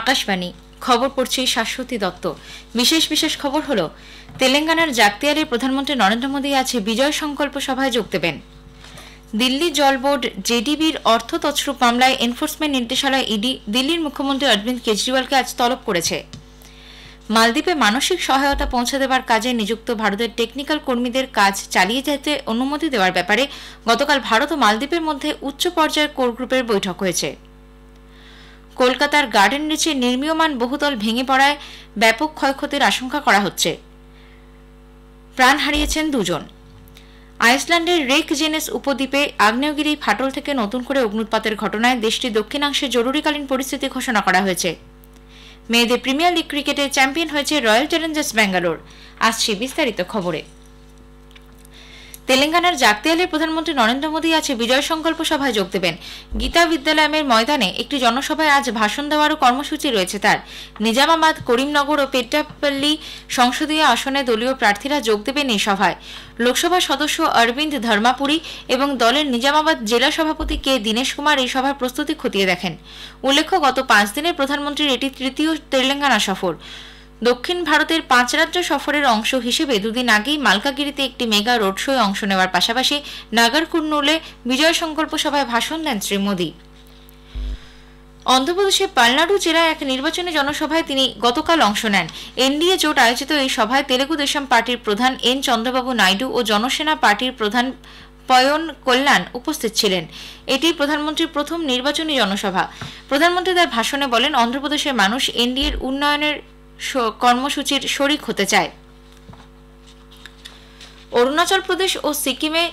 আকাশবাণী খবর পড়ছি শাশ্বতী দত্ত। বিশেষ খবর হলো, তেলেঙ্গানার জাগতিয়ালে প্রধানমন্ত্রী নরেন্দ্র মোদী আজ বিজয় সংকল্প সভায় যোগ দেবেন। দিল্লি জল বোর্ড জেডিবির অর্থ তছরূপ মামলায় এনফোর্সমেন্ট নির্দেশালয় ইডি দিল্লির মুখ্যমন্ত্রী অরবিন্দ কেজরিওয়ালকে আজ তলব করেছে। মালদ্বীপে মানসিক সহায়তা পৌঁছে দেওয়ার কাজে নিযুক্ত ভারতের টেকনিক্যাল কর্মীদের কাজ চালিয়ে যেতে অনুমতি দেওয়ার ব্যাপারে গতকাল ভারত ও মালদ্বীপের মধ্যে উচ্চ পর্যায়ের কোর গ্রুপের বৈঠক হয়েছে। কলকাতার গার্ডেন রিচে নির্মীয়মান বহুতল ভেঙে পড়ায় ব্যাপক ক্ষয়ক্ষতির আশঙ্কা করা হচ্ছে। প্রাণ হারিয়েছেন দুজন। আইসল্যান্ডের রেক জেনেস উপদ্বীপে আগ্নেয়গিরি ফাটল থেকে নতুন করে অগ্নুৎপাতের ঘটনায় দেশটির দক্ষিণাংশে জরুরিকালীন পরিস্থিতি ঘোষণা করা হয়েছে। মেয়েদের প্রিমিয়ার লিগ ক্রিকেটে চ্যাম্পিয়ন হয়েছে রয়্যাল চ্যালেঞ্জার্স ব্যাঙ্গালোর। আসছে বিস্তারিত খবরে। তেলেঙ্গানার জাগতিয়ালে প্রধানমন্ত্রী নরেন্দ্র মোদী আজ বিজয় সংকল্প সভায় যোগ দেবেন। গীতা বিদ্যালয়ের ময়দানে একটি জনসভায় আজ ভাষণ দেওয়ারও কর্মসূচি রয়েছে তার। নিজামাবাদ, করিমনগর ও পেট্টাপল্লী সংসদীয় আসনে দলীয় প্রার্থীরা যোগ দেবেন এই সভায়। লোকসভা সদস্য অরবিন্দ ধর্মাপুরী এবং দলের নিজামাবাদ জেলা সভাপতি কে দীনেশ কুমার এই সভার প্রস্তুতি খতিয়ে দেখেন। উল্লেখ্য, গত 5 দিনের প্রধানমন্ত্রীর এটি তৃতীয় তেলেঙ্গানা সফর। দক্ষিণ ভারতের 5 রাজ্য সফরের অংশ হিসেবে দুদিন আগেই মালকাগিরিতে একটি মেগা রোড শোয়ে অংশ নেওয়ার পাশাপাশি নাগর কুর্নুলে বিজয় সংকল্প সভায় ভাষণ দেন শ্রী মোদী। অন্ধ্রপ্রদেশের পালনাডু জেলায় এক নির্বাচনী জনসভায় তিনি গতকাল অংশ নেন। এনডিএ জোট আয়োজিত এই সভায় তেলেগু দেশম পার্টির প্রধান এন চন্দ্রবাবু নাইডু ও জনসেনা পার্টির প্রধান পয়ন কল্যাণ উপস্থিত ছিলেন। এটি প্রধানমন্ত্রীর প্রথম নির্বাচনী জনসভা। প্রধানমন্ত্রী তার ভাষণে বলেন, অন্ধ্রপ্রদেশের মানুষ এনডিএর উন্নয়নের কর্মসূচির শরিক হতে চায়। অরুণাচল প্রদেশ ও সিকিমে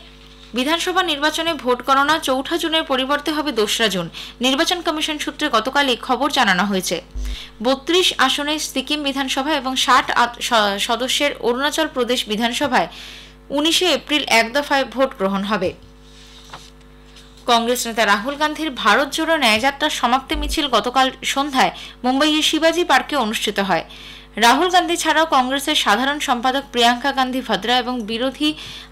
বিধানসভা নির্বাচনে ভোট গণনা 4 জুনের পরিবর্তে হবে 2 জুন। নির্বাচন কমিশন সূত্রে গতকাল এই খবর জানানো হয়েছে। 32 আসনের সিকিম বিধানসভা এবং 60 সদস্যের অরুণাচল প্রদেশ বিধানসভায় 19 এপ্রিল এক দফায় ভোট গ্রহণ হবে। কংগ্রেস নেতা রাহুল গান্ধীর ভারত জোড়ো ন্যায়যাত্রার সমাপ্তি মিছিল গতকাল সন্ধ্যায় মুম্বাইয়ের শিবাজি পার্কে অনুষ্ঠিত হয়। রাহুল গান্ধী ছাড়াও কংগ্রেসের সাধারণ সম্পাদক প্রিয়াঙ্কা গান্ধী ভাদ্রা এবং বিরোধী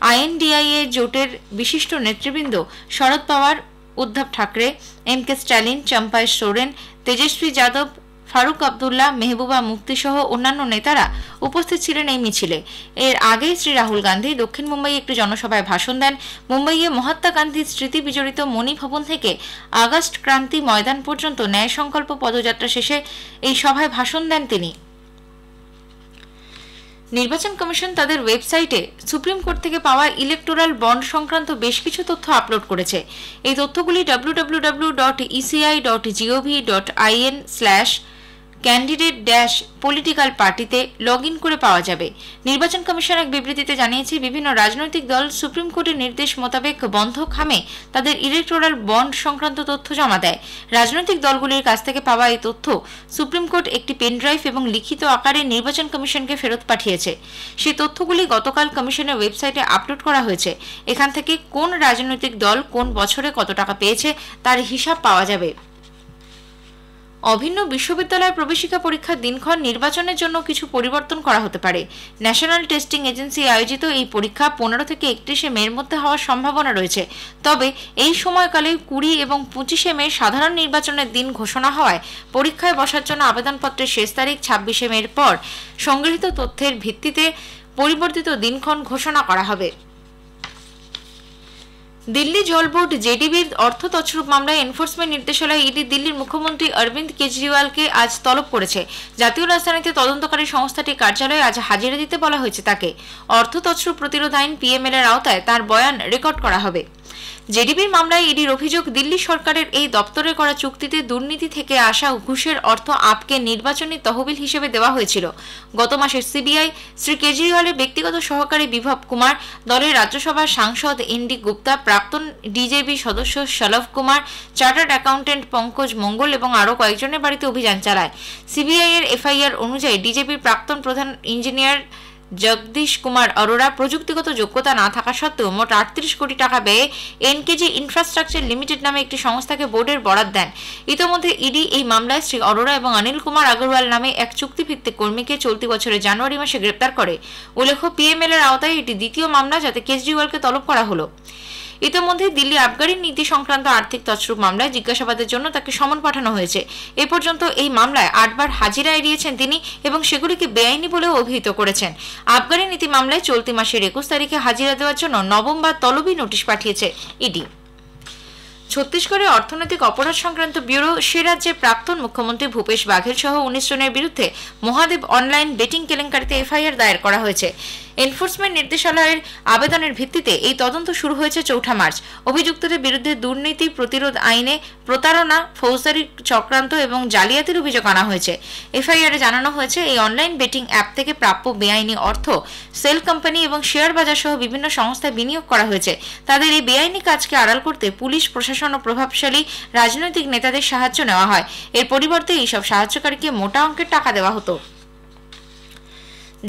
আইএনডিআইএ জোটের বিশিষ্ট নেতৃবৃন্দ শরদ পাওয়ার, উদ্ধব ঠাকরে, এম কে স্ট্যালিন, চম্পাই সোরেন, তেজস্বী যাদব, ফারুক আবদুল্লাহ, মেহবুবা মুফতি সহ অন্যান্য নেতারা উপস্থিত ছিলেন এই মিছিলে। এর আগে শ্রী রাহুল গান্ধী দক্ষিণ মুম্বাইয়ে একটি জনসভায় ভাষণ দেন। মুম্বাইয়ে মহাত্মা গান্ধীর স্মৃতি বিজড়িত মণি ভবন থেকে আগস্ট ক্রান্তি ময়দান পর্যন্ত ন্যায় সংকল্প পদযাত্রা শেষে এই সভায় ভাষণ দেন তিনি। নির্বাচন কমিশন তাদের ওয়েবসাইটে সুপ্রিম কোর্ট থেকে পাওয়া ইলেকটোরাল বন্ড সংক্রান্ত বেশ কিছু তথ্য আপলোড করেছে। এই তথ্যগুলি www.eci.gov.in/candidate-political পার্টিতে লগ ইন করে পাওয়া যাবে। নির্বাচন কমিশন এক বিবৃতিতে জানিয়েছে, বিভিন্ন রাজনৈতিক দল সুপ্রিম কোর্টের নির্দেশ মোতাবেক বন্ধ খামে তাদের ইলেকটোরাল বন্ড সংক্রান্ত তথ্য জমা দেয়। রাজনৈতিক দলগুলির কাছ থেকে পাওয়া এই তথ্য সুপ্রিম কোর্ট একটি পেনড্রাইভ এবং লিখিত আকারে নির্বাচন কমিশনকে ফেরত পাঠিয়েছে। সেই তথ্যগুলি গতকাল কমিশনের ওয়েবসাইটে আপলোড করা হয়েছে। এখান থেকে কোন রাজনৈতিক দল কোন বছরে কত টাকা পেয়েছে তার হিসাব পাওয়া যাবে। অভিন্ন বিশ্ববিদ্যালয় প্রবেশিকা পরীক্ষার দিনক্ষণ নির্বাচনের জন্য কিছু পরিবর্তন করা হতে পারে। ন্যাশনাল টেস্টিং এজেন্সি আয়োজিত এই পরীক্ষা 15 থেকে 31 মের মধ্যে হওয়ার সম্ভাবনা রয়েছে। তবে এই সময়কালে 20 এবং 25 মে সাধারণ নির্বাচনের দিন ঘোষণা হওয়ায় পরীক্ষায় বসার জন্য আবেদনপত্রের শেষ তারিখ 26 মের পর সংগৃহীত তথ্যের ভিত্তিতে পরিবর্তিত দিনক্ষণ ঘোষণা করা হবে। দিল্লি জল বোর্ড জেডিবির অর্থ তছরূপ মামলায় এনফোর্সমেন্ট নির্দেশালয় ইডি দিল্লির মুখ্যমন্ত্রী অরবিন্দ কেজরিওয়ালকে আজ তলব করেছে। জাতীয় রাজধানীতে তদন্তকারী সংস্থাটির কার্যালয়ে আজ হাজিরা দিতে বলা হয়েছে তাকে। অর্থ তছরূপ প্রতিরোধ আইন পিএমএল এর আওতায় তার বয়ান রেকর্ড করা হবে। জেডিবির মামলায় ইডির অভিযোগ, দিল্লি সরকারের এই দপ্তরে করা চুক্তিতে দুর্নীতি থেকে আসা ঘুষের অর্থ আপকে নির্বাচনী তহবিল হিসেবে দেওয়া হয়েছিল। গত মাসে সিবিআই শ্রী কেজরিওয়ালের ব্যক্তিগত সহকারী বিভব কুমার, দলের রাজ্যসভার সাংসদ এনডি গুপ্তা, প্রাক্তন ডিজেবি সদস্য শলভ কুমার, চার্টার্ড অ্যাকাউন্টেন্ট পঙ্কজ মঙ্গল এবং আরও কয়েকজনের বাড়িতে অভিযান চালায়। সিবিআই এর এফআইআর অনুযায়ী ডিজেবির প্রাক্তন প্রধান ইঞ্জিনিয়ার জগদীশ কুমার অরোরা প্রযুক্তিগত যোগ্যতা না থাকা সত্ত্বেও মোট 38 কোটি টাকা ব্যয়ে এনকেজি ইনফ্রাস্ট্রাকচার লিমিটেড নামে একটি সংস্থাকে বোর্ডের বরাত দেন। ইতিমধ্যে ইডি এই মামলায় শ্রী অরোরা এবং অনিল কুমার আগরওয়াল নামে এক চুক্তিভিত্তিক কর্মীকে চলতি বছরের জানুয়ারি মাসে গ্রেপ্তার করে। উল্লেখ্য, পিএমএল এর আওতায় এটি দ্বিতীয় মামলা যাতে কেজরিওয়ালকে তলব করা হলো। ইতিমধ্যে দিল্লি আবগারি নীতি সংক্রান্ত আর্থিক তছরূপ মামলায় জিজ্ঞাসাবাদের জন্য তাকে সমন পাঠানো হয়েছে। এ পর্যন্ত এই মামলায় 8 বার হাজিরা এড়িয়েছেন তিনি এবং সেগুলিকে বেআইনি বলেও অভিহিত করেছেন। আবগারি নীতি মামলায় চলতি মাসের 21 তারিখে হাজিরা দেওয়ার জন্য নবমবার তলবি নোটিশ পাঠিয়েছে ইডি। ছত্তিশগড়ের অর্থনৈতিক অপরাধ সংক্রান্ত ব্যুরো সে রাজ্যের প্রাক্তন মুখ্যমন্ত্রী ভূপেশ বাঘেল সহ 19 জনের বিরুদ্ধে মহাদেব অনলাইন বেটিং কেলেঙ্কারিতে এফআইআর দায়ের করা হয়েছে। এনফোর্সমেন্ট নির্দেশালয়ের আবেদনের ভিত্তিতে এই তদন্ত শুরু হয়েছে 4 মার্চ। অভিযুক্তদের বিরুদ্ধে দুর্নীতি প্রতিরোধ আইনে প্রতারণা, ফৌজদারি চক্রান্ত এবং জালিয়াতির অভিযোগ আনা হয়েছে। এফআইআরে জানানো হয়েছে এই অনলাইন বেটিং অ্যাপ থেকে প্রাপ্য বেআইনি অর্থ সেল কোম্পানি এবং শেয়ার বাজার সহ বিভিন্ন সংস্থায় বিনিয়োগ করা হয়েছে। তাদের এই বেআইনি কাজকে আড়াল করতে পুলিশ প্রশাসন ও প্রভাবশালী রাজনৈতিক নেতাদের সাহায্য নেওয়া হয়। এর পরিবর্তে এইসব সাহায্যকারীকে মোটা অঙ্কের টাকা দেওয়া হতো।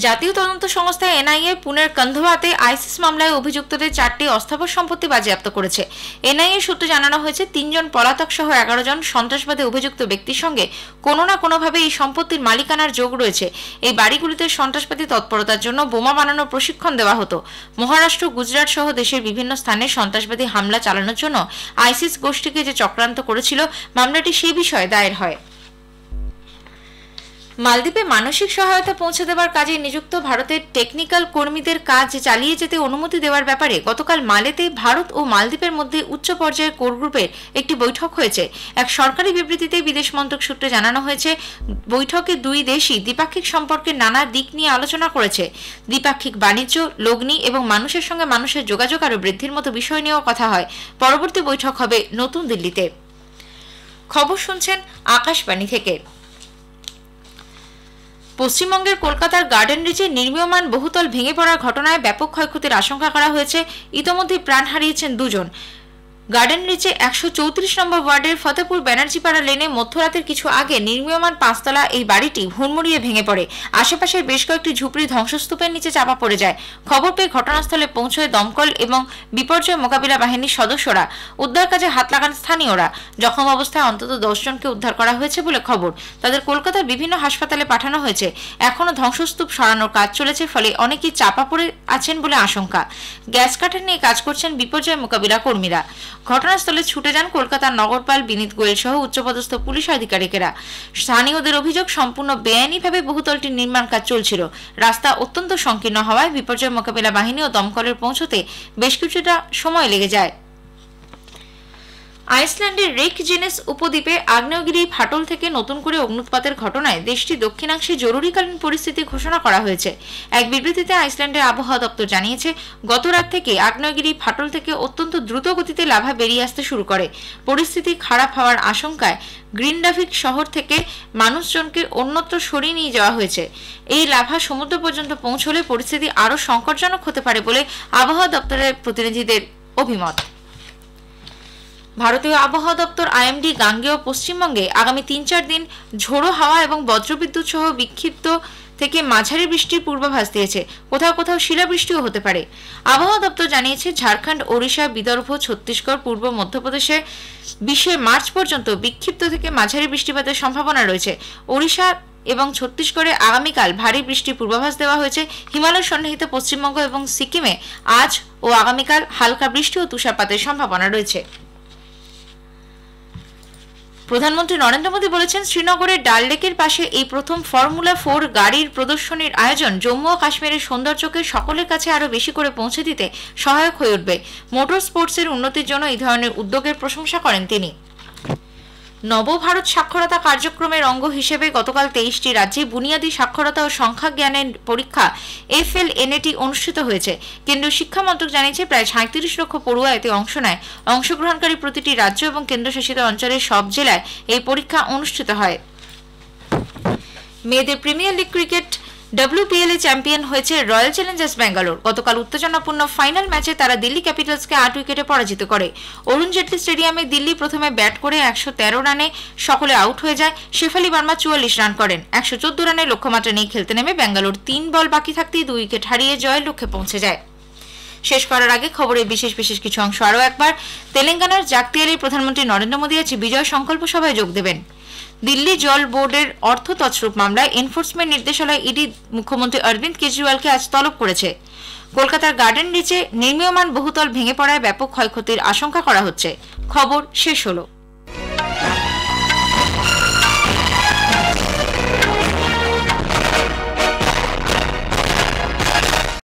জাতীয় তদন্ত সংস্থা এনআইএ পুনের কান্ধোয়াতে আইসিস মামলায় অভিযুক্তদের 4টি অস্থাবর সম্পত্তি বাজেয়াপ্ত করেছে। এনআইএ সূত্রে জানানো হয়েছে 3 জন পলাতক সহ 11 জন সন্ত্রাসবাদে অভিযুক্ত ব্যক্তির সঙ্গে কোনো না কোনোভাবে এই সম্পত্তির মালিকানার যোগ রয়েছে। এই বাড়িগুলিতে সন্ত্রাসবাদী তৎপরতার জন্য বোমা বানানোর প্রশিক্ষণ দেওয়া হতো। মহারাষ্ট্র, গুজরাট সহ দেশের বিভিন্ন স্থানে সন্ত্রাসবাদী হামলা চালানোর জন্য আইসিস গোষ্ঠীকে যে চক্রান্ত করেছিল, মামলাটি সেই বিষয়ে দায়ের হয়। মালদ্বীপে মানসিক সহায়তা পৌঁছে দেওয়ার কাজে নিযুক্ত ভারতের টেকনিক্যাল কর্মীদের কাজ চালিয়ে যেতে অনুমতি দেওয়ার ব্যাপারে গতকাল মালেতে ভারত ও মালদ্বীপের মধ্যে উচ্চ পর্যায়ের কোর গ্রুপের একটি বৈঠক হয়েছে। এক সরকারি বিবৃতিতে বিদেশ মন্ত্রক সূত্রে জানানো হয়েছে, বৈঠকে দুই দেশই দ্বিপাক্ষিক সম্পর্কের নানা দিক নিয়ে আলোচনা করেছে। দ্বিপাক্ষিক বাণিজ্য, লগ্নি এবং মানুষের সঙ্গে মানুষের যোগাযোগ আরও বৃদ্ধির মতো বিষয় নিয়েও কথা হয়। পরবর্তী বৈঠক হবে নতুন দিল্লিতে। খবর শুনছেন আকাশবাণী থেকে। পশ্চিমবঙ্গের কলকাতার গার্ডেন রিচে নির্মীয়মান বহুতল ভেঙে পড়ার ঘটনায় ব্যাপক ক্ষয়ক্ষতির আশঙ্কা করা হয়েছে। ইতোমধ্যে প্রাণ হারিয়েছেন 2 জন। গার্ডেন রিচে 134 নম্বর ওয়ার্ডের ফতেপুর ব্যানার্জিপাড়া লেনে মধ্যরাতের কিছু আগে নির্মীয়মান 5তলা এই বাড়িটি হুড়মুড়িয়ে ভেঙে পড়ে। আশেপাশের বেশ কয়েকটি ঝুপড়ি ধ্বংসস্তূপের নিচে চাপা পড়ে যায়। খবর পেয়ে ঘটনাস্থলে পৌঁছয় দমকল এবং বিপর্যয় মোকাবিলা বাহিনীর সদস্যরা। উদ্ধার কাজে হাত লাগান স্থানীয়রা। জখম অবস্থায় অন্তত 10 জনকে উদ্ধার করা হয়েছে বলে খবর। তাদের কলকাতার বিভিন্ন হাসপাতালে পাঠানো হয়েছে। এখনও ধ্বংসস্তূপ সরানোর কাজ চলেছে, ফলে অনেকেই চাপা পড়ে আছেন বলে আশঙ্কা। গ্যাস কাটার নিয়ে কাজ করছেন বিপর্যয় মোকাবিলা কর্মীরা। ঘটনাস্থলে ছুটে যান কলকাতার নগরপাল বিনীত গোয়েল সহ উচ্চপদস্থ পুলিশ আধিকারিকেরা। স্থানীয়দের অভিযোগ, সম্পূর্ণ বেআইনিভাবে বহুতলটির নির্মাণ কাজ চলছিল। রাস্তা অত্যন্ত সংকীর্ণ হওয়ায় বিপর্যয় মোকাবিলা বাহিনী ও দমকলের পৌঁছতে বেশ কিছুটা সময় লেগে যায়। আইসল্যান্ডের রেইকজেনেস উপদ্বীপে আগ্নেয়গিরি ফাটল থেকে নতুন করে অগ্নুৎপাতের ঘটনায় দেশটির দক্ষিণাংশে জরুরিকালীন পরিস্থিতি ঘোষণা করা হয়েছে। এক বিবৃতিতে আইসল্যান্ডের আবহাওয়া দপ্তর জানিয়েছে, গত রাত থেকে আগ্নেয়গিরি ফাটল থেকে অত্যন্ত দ্রুত গতিতে লাভা বেরিয়ে আসতে শুরু করে। পরিস্থিতি খারাপ হওয়ার আশঙ্কায় গ্রিনডাভিক শহর থেকে মানুষজনকে অন্যত্র সরিয়ে নিয়ে যাওয়া হয়েছে। এই লাভা সমুদ্র পর্যন্ত পৌঁছলে পরিস্থিতি আরও সংকটজনক হতে পারে বলে আবহাওয়া দপ্তরের প্রতিনিধিদের অভিমত। ভারতীয় আবহাওয়া দপ্তর আইএমডি গাঙ্গেয় পশ্চিমবঙ্গে আগামী 3-4 দিন ঝোড়ো হাওয়া এবং বজ্রবিদ্যুৎ সহ বিক্ষিপ্ত থেকে মাঝারি বৃষ্টির পূর্বাভাস দিয়েছে। কোথাও কোথাও শিলাবৃষ্টিও হতে পারে। আবহাওয়া দপ্তর জানিয়েছে, ঝাড়খণ্ড, ওড়িশা, বিদর্ভ, ছত্তিশগড়, পূর্ব মধ্যপ্রদেশে 20 মার্চ পর্যন্ত বিক্ষিপ্ত থেকে মাঝারি বৃষ্টিপাতের সম্ভাবনা রয়েছে। ওড়িশা এবং ছত্তিশগড়ে আগামীকাল ভারী বৃষ্টির পূর্বাভাস দেওয়া হয়েছে। হিমালয় সন্নিহিত পশ্চিমবঙ্গ এবং সিকিমে আজ ও আগামীকাল হালকা বৃষ্টি ও তুষারপাতের সম্ভাবনা রয়েছে। প্রধানমন্ত্রী নরেন্দ্র মোদী বলেছেন, শ্রীনগরের ডাল লেকের পাশে এই প্রথম ফর্মুলা 4 গাড়ির প্রদর্শনীর আয়োজন জম্মু ও কাশ্মীরের সৌন্দর্যকে সকলের কাছে আরও বেশি করে পৌঁছে দিতে সহায়ক হয়ে উঠবে। মোটর স্পোর্টসের উন্নতির জন্য এই ধরনের উদ্যোগের প্রশংসা করেন তিনি। নবভারত সাক্ষরতা কার্যক্রমের অঙ্গ হিসেবে গতকাল 23টি রাজ্যে বুনিয়াদী সাক্ষরতা ও সংখ্যা জ্ঞানের পরীক্ষা FLNAT অনুষ্ঠিত হয়েছে। কেন্দ্রীয় শিক্ষা মন্ত্রক জানিয়েছে, প্রায় 37 লক্ষ পড়ুয়া এতে অংশ নেয়। অংশগ্রহণকারী প্রতিটি রাজ্য এবং কেন্দ্রশাসিত অঞ্চলের সব জেলায় এই পরীক্ষা অনুষ্ঠিত হয়। মেয়েদের প্রিমিয়ার লিগ ক্রিকেট WPL এ চ্যাম্পিয়ন হয়েছে রয়্যাল চ্যালেঞ্জার্স ব্যাঙ্গালোর। গতকাল উত্তেজনাপূর্ণ ফাইনাল ম্যাচে তারা দিল্লি ক্যাপিটালসকে 8 উইকেটে পরাজিত করে। অরুণ জেটলি স্টেডিয়ামে দিল্লি প্রথমে ব্যাট করে 113 রানে সকলে আউট হয়ে যায়। শেফালি বার্মা 44 রান করেন। 114 রানে লক্ষ্যমাত্রা নিয়ে খেলতে নেমে ব্যাঙ্গালোর 3 বল বাকি থাকতেই 2 উইকেট হারিয়ে জয়ের লক্ষ্যে পৌঁছে যায়। শেষ করার আগে খবরের বিশেষ কিছু অংশ আরও একবার। তেলেঙ্গানার জাগতিয়ালে প্রধানমন্ত্রী নরেন্দ্র মোদী আজ বিজয় সংকল্প সভায় যোগ দেবেন। দিল্লি জল বোর্ডের অর্থ তছরূপ মামলায় এনফোর্সমেন্ট নির্দেশালয় ইডি মুখ্যমন্ত্রী অরবিন্দ কেজরিওয়ালকে আজ তলব করেছে। কলকাতার গার্ডেন রিচে নির্মীয়মান বহুতল ভেঙে পড়ায় ব্যাপক ক্ষয়ক্ষতির আশঙ্কা করা হচ্ছে। খবর শেষ হলো।